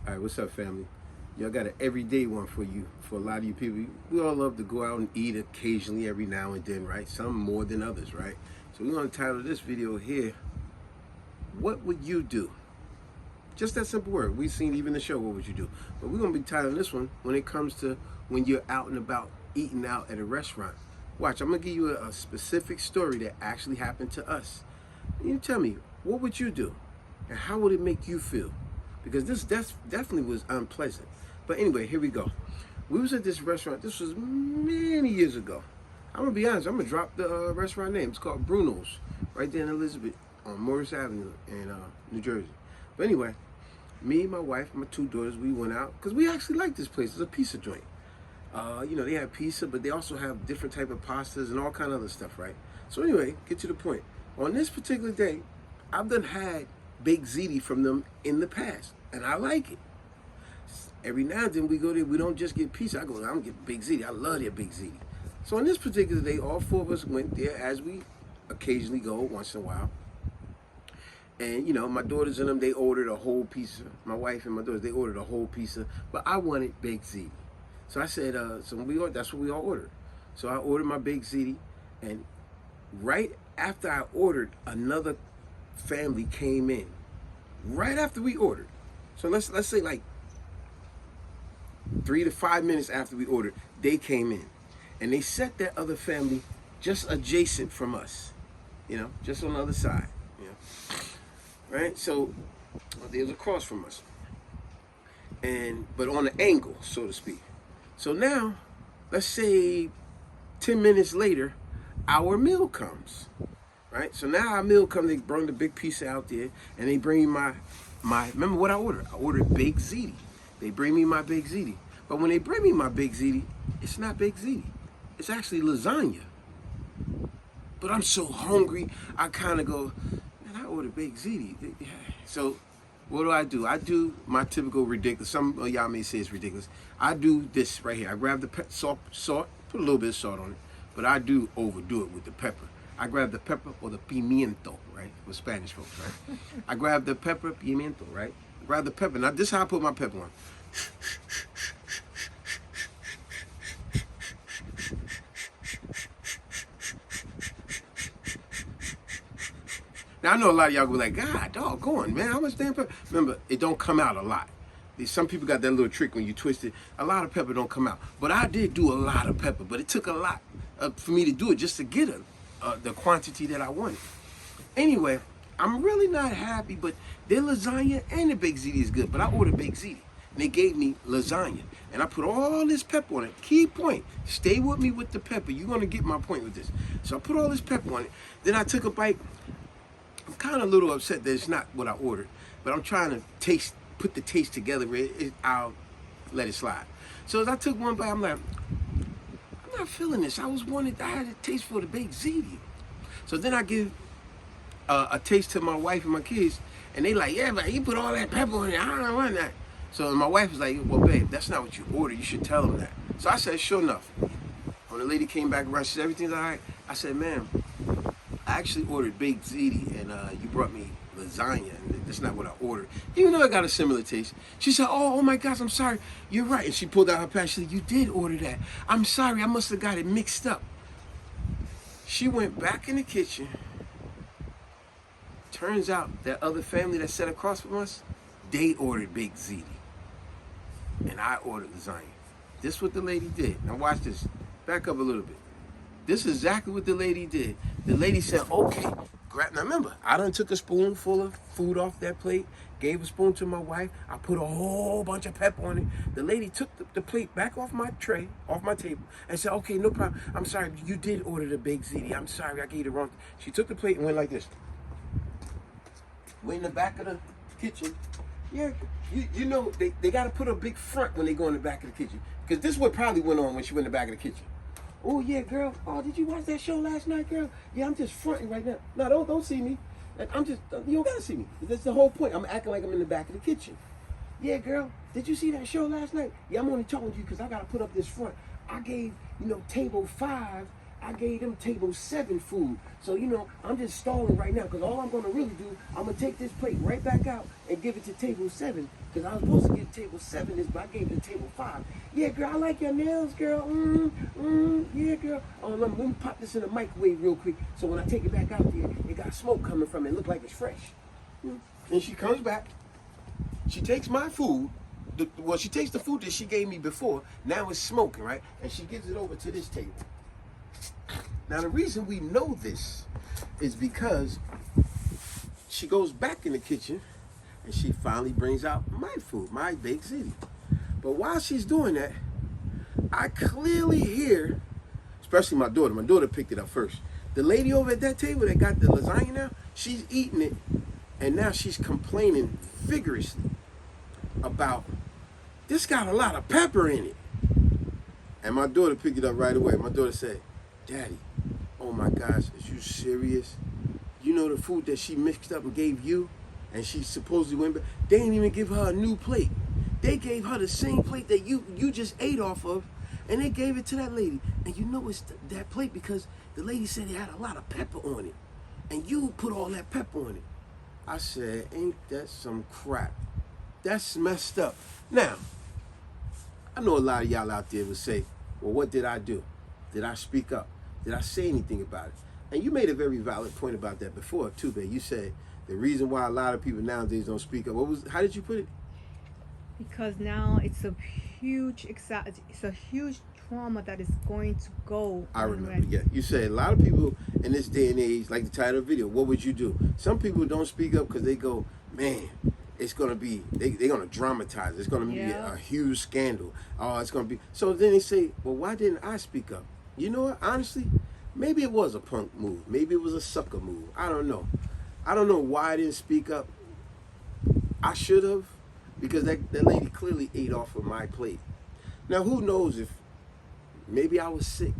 All right, what's up, family? Y'all got an everyday one for you. For a lot of you people, we all love to go out and eat occasionally, every now and then, right? Some more than others, right? So we're going to title this video here, What Would You Do? Just that simple word. We've seen even the show, What Would You Do? But we're going to be titling this one when it comes to when you're out and about eating out at a restaurant. Watch, I'm going to give you a specific story that actually happened to us. You tell me, what would you do? And how would it make you feel? Because this definitely was unpleasant. But anyway, here we go. We was at this restaurant. This was many years ago. I'm going to be honest. I'm going to drop the restaurant name. It's called Bruno's, right there in Elizabeth on Morris Avenue in New Jersey. But anyway, me, my wife, my two daughters, we went out because we actually like this place. It's a pizza joint. You know, they have pizza, but they also have different type of pastas and all kind of other stuff, right? So anyway, get to the point. On this particular day, I've done had baked ziti from them in the past, and I like it. Every now and then we go there, we don't just get pizza. I'm gonna get baked ziti. I love their baked ziti. So on this particular day, all four of us went there, as we occasionally go once in a while. And you know, my daughters and them, they ordered a whole pizza. My wife and my daughters, they ordered a whole pizza, but I wanted baked ziti. So I said, so that's what we all ordered. So I ordered my baked ziti, and right after I ordered, another family came in. Right after we ordered. So let's say like 3 to 5 minutes after we ordered, they came in. And they set that other family just adjacent from us. You know, just on the other side. You know. Right? So they was across from us. But on an angle, so to speak. So now, let's say 10 minutes later, our meal comes. Right? So now our meal comes, they bring the big pizza out there, and they bring me my remember what I ordered? I ordered baked ziti. They bring me my baked ziti. But when they bring me my baked ziti, it's not baked ziti. It's actually lasagna. But I'm so hungry, I kind of go, man, I ordered baked ziti. So what do? I do my typical ridiculous, some of y'all may say it's ridiculous. I do this right here. I grab the salt, put a little bit of salt on it, but I do overdo it with the pepper. I grab the pepper or the pimiento, right? With Spanish folks, right? I grab the pepper, pimiento, right? I grab the pepper. Now this is how I put my pepper on. Now I know a lot of y'all go like, God, doggone, man, how much damn pepper? Remember, it don't come out a lot. Some people got that little trick when you twist it. A lot of pepper don't come out. But I did do a lot of pepper, but it took a lot for me to do it just to get the quantity that I wanted. Anyway, I'm really not happy, but their lasagna and the baked ziti is good. But I ordered baked ziti, and they gave me lasagna. And I put all this pepper on it. Key point, stay with me with the pepper. You're going to get my point with this. So I put all this pepper on it. Then I took a bite. I'm kind of a little upset that it's not what I ordered, but I'm trying to put the taste together. I'll let it slide. So as I took one bite, I'm like, I'm not feeling this. I had a taste for the baked ziti. So then I give a taste to my wife and my kids, and they like, yeah, but you put all that pepper on it. I don't want that. So my wife was like, well, babe, that's not what you ordered. You should tell them that. So I said, sure enough. When the lady came back around, she said, everything's all right. I said, ma'am, I actually ordered baked ziti, and you brought me lasagna, and that's not what I ordered. Even though I got a similar taste. She said, oh my gosh, I'm sorry. You're right. And she pulled out her pack. She said, you did order that. I'm sorry. I must have got it mixed up. She went back in the kitchen. Turns out that other family that sat across from us, they ordered baked ziti. And I ordered lasagna. This is what the lady did. Now watch this. Back up a little bit. This is exactly what the lady did. The lady said, okay, now remember, I done took a spoonful of food off that plate, gave a spoon to my wife, I put a whole bunch of pepper on it. The lady took the plate back off my tray, off my table, and said, okay, no problem. I'm sorry, you did order the baked ziti. I'm sorry, I gave you the wrong. She took the plate and went like this. Went in the back of the kitchen. Yeah, you know, they got to put a big front when they go in the back of the kitchen. Because this is what probably went on when she went in the back of the kitchen. Oh yeah, girl. Oh, did you watch that show last night, girl? Yeah, I'm just fronting right now. No, don't see me. You don't gotta see me. That's the whole point. I'm acting like I'm in the back of the kitchen. Yeah, girl. Did you see that show last night? Yeah, I'm only talking to you because I gotta put up this front. I gave, table 5 I gave them table 7 food. So, you know, I'm just stalling right now because all I'm going to really do, I'm going to take this plate right back out and give it to table 7 because I was supposed to give table 7 this, but I gave it to table 5. Yeah, girl, I like your nails, girl. Yeah, girl. Oh, let me pop this in the microwave real quick so when I take it back out there, it got smoke coming from it. It look like it's fresh. And she comes back. She takes my food. Well, she takes the food that she gave me before. Now it's smoking, right? And she gives it over to this table. Now, the reason we know this is because she goes back in the kitchen and she finally brings out my food, my baked ziti. But while she's doing that, I clearly hear, especially my daughter picked it up first. The lady over at that table that got the lasagna now, she's eating it, and now she's complaining vigorously about, this got a lot of pepper in it. And my daughter picked it up right away. My daughter said, Daddy, oh my gosh, is you serious? You know the food that she mixed up and gave you? And she supposedly went back. They didn't even give her a new plate. They gave her the same plate that you just ate off of, and they gave it to that lady. And you know it's that plate because the lady said it had a lot of pepper on it. And you put all that pepper on it. I said, ain't that some crap? That's messed up. Now, I know a lot of y'all out there would say, well, what did I do? Did I speak up? Did I say anything about it? And you made a very valid point about that before, too, babe. You said the reason why a lot of people nowadays don't speak up. How did you put it? Because now it's a huge trauma that is going to go. I remember, yeah. You said a lot of people in this day and age, like the title of the video, what would you do? Some people don't speak up because they go, man, it's going to be, they're going to dramatize it. It's going to be a huge scandal. Oh, it's going to be. So then they say, well, why didn't I speak up? You know what? Honestly, maybe it was a punk move. Maybe it was a sucker move. I don't know. I don't know why I didn't speak up. I should have, because that lady clearly ate off of my plate. Now, who knows if maybe I was sick.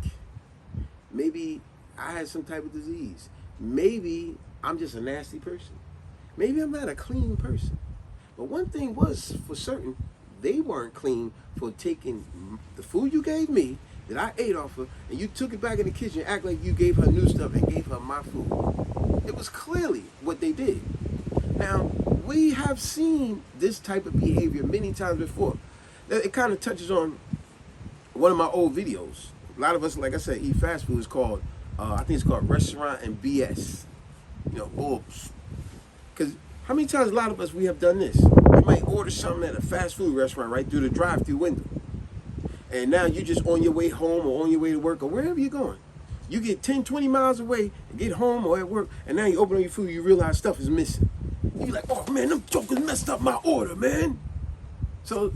Maybe I had some type of disease. Maybe I'm just a nasty person. Maybe I'm not a clean person. But one thing was for certain, they weren't clean for taking the food you gave me that I ate off of, and you took it back in the kitchen and act like you gave her new stuff and gave her my food. It was clearly what they did. Now, we have seen this type of behavior many times before. It kind of touches on one of my old videos. A lot of us, like I said, eat fast food. It's called, I think it's called Restaurant and BS. You know, oops. Because how many times a lot of us, we have done this? You might order something at a fast food restaurant right through the drive-through window. And now you're just on your way home or on your way to work or wherever you're going. You get 10, 20 miles away and get home or at work, and now you open up your food, you realize stuff is missing. You're like, oh man, them jokers messed up my order, man. So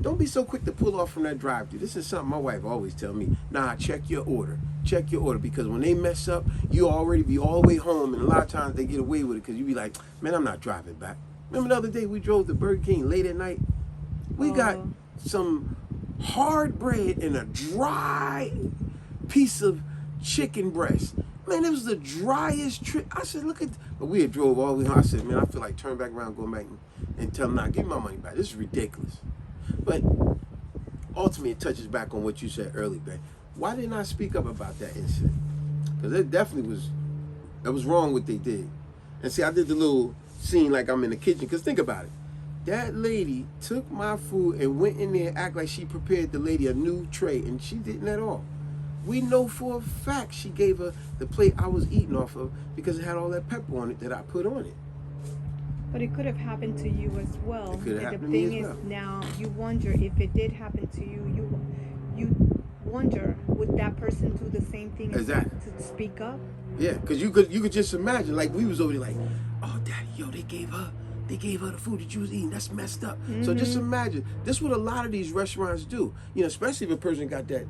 don't be so quick to pull off from that drive-through. This is something my wife always tell me. Nah, check your order. Check your order, because when they mess up, you already be all the way home, and a lot of times they get away with it because you be like, man, I'm not driving back. Remember the other day we drove to Burger King late at night? We got some hard bread and a dry piece of chicken breast. Man, it was the driest trip. I said, look at, but we had drove all the way home. I said, man, I feel like turn back around, going back and tell them, nah, give me my money back. This is ridiculous. But ultimately, it touches back on what you said earlier, man. Why didn't I speak up about that incident? Because it definitely was wrong what they did. And see, I did the little scene like I'm in the kitchen, because think about it. That lady took my food and went in there and act like she prepared the lady a new tray, and she didn't at all. We know for a fact she gave her the plate I was eating off of because it had all that pepper on it that I put on it. But it could have happened to you as well. It could have happened to me as well. The thing is, now you wonder if it did happen to you. You wonder, would that person do the same thing? Exactly. To speak up? Yeah, because you could just imagine, like we was over there like, oh, Daddy, yo, they gave her the food that you was eating. That's messed up. Mm-hmm. So just imagine, this is what a lot of these restaurants do. You know, especially if a person got that,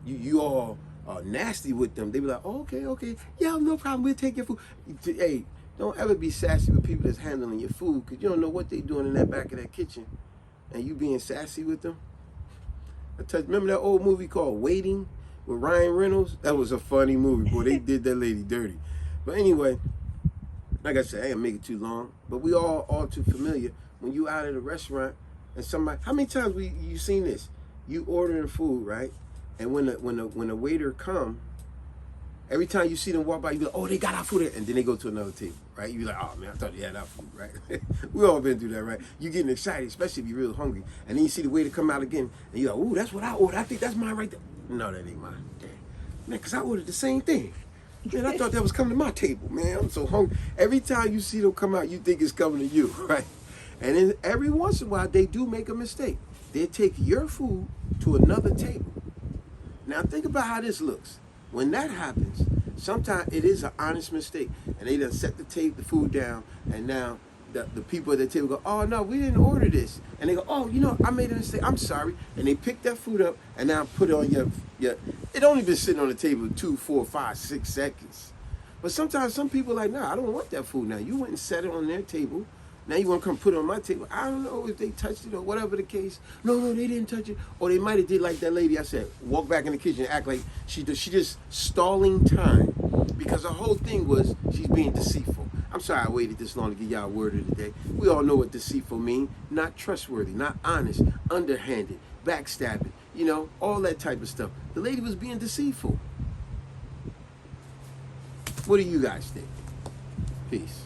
you all nasty with them. They be like, oh, okay, yeah, no problem. We'll take your food. Hey, don't ever be sassy with people that's handling your food, because you don't know what they doing in that back of that kitchen, and you being sassy with them. Remember that old movie called Waiting with Ryan Reynolds? That was a funny movie, boy. They did that lady dirty. But anyway, like I said, I ain't make it too long, but we all too familiar when you out at a restaurant and somebody. How many times you seen this? You ordering food, right? And when the waiter come, Every time you see them walk by, you be like, oh, they got our food there. And then they go to another table, right? You be like, oh, man, I thought they had our food, right? We all been through that, right? You getting excited, especially if you're real hungry. And then you see the waiter come out again, and you're like, ooh, that's what I ordered. I think that's mine right there. No, that ain't mine. Man, because I ordered the same thing. Man, I thought that was coming to my table, man. I'm so hungry. Every time you see them come out, you think it's coming to you, right? And then every once in a while, they do make a mistake. They take your food to another table. Now, think about how this looks. When that happens, sometimes it is an honest mistake. And they done set the food down, and now the people at the table go, oh, no, we didn't order this. And they go, oh, you know, I made a mistake. I'm sorry. And they pick that food up and now put it on your it only been sitting on the table 2, 4, 5, 6 seconds. But sometimes some people are like, nah, I don't want that food now. You went and set it on their table. Now you want to come put it on my table. I don't know if they touched it or whatever the case. No, they didn't touch it. Or they might have did like that lady I said, walk back in the kitchen and act like she just stalling time. Because the whole thing was she's being deceitful. I'm sorry I waited this long to give y'all a word of the day. We all know what deceitful mean. Not trustworthy, not honest, underhanded, backstabbing, you know, all that type of stuff. The lady was being deceitful. What do you guys think? Peace.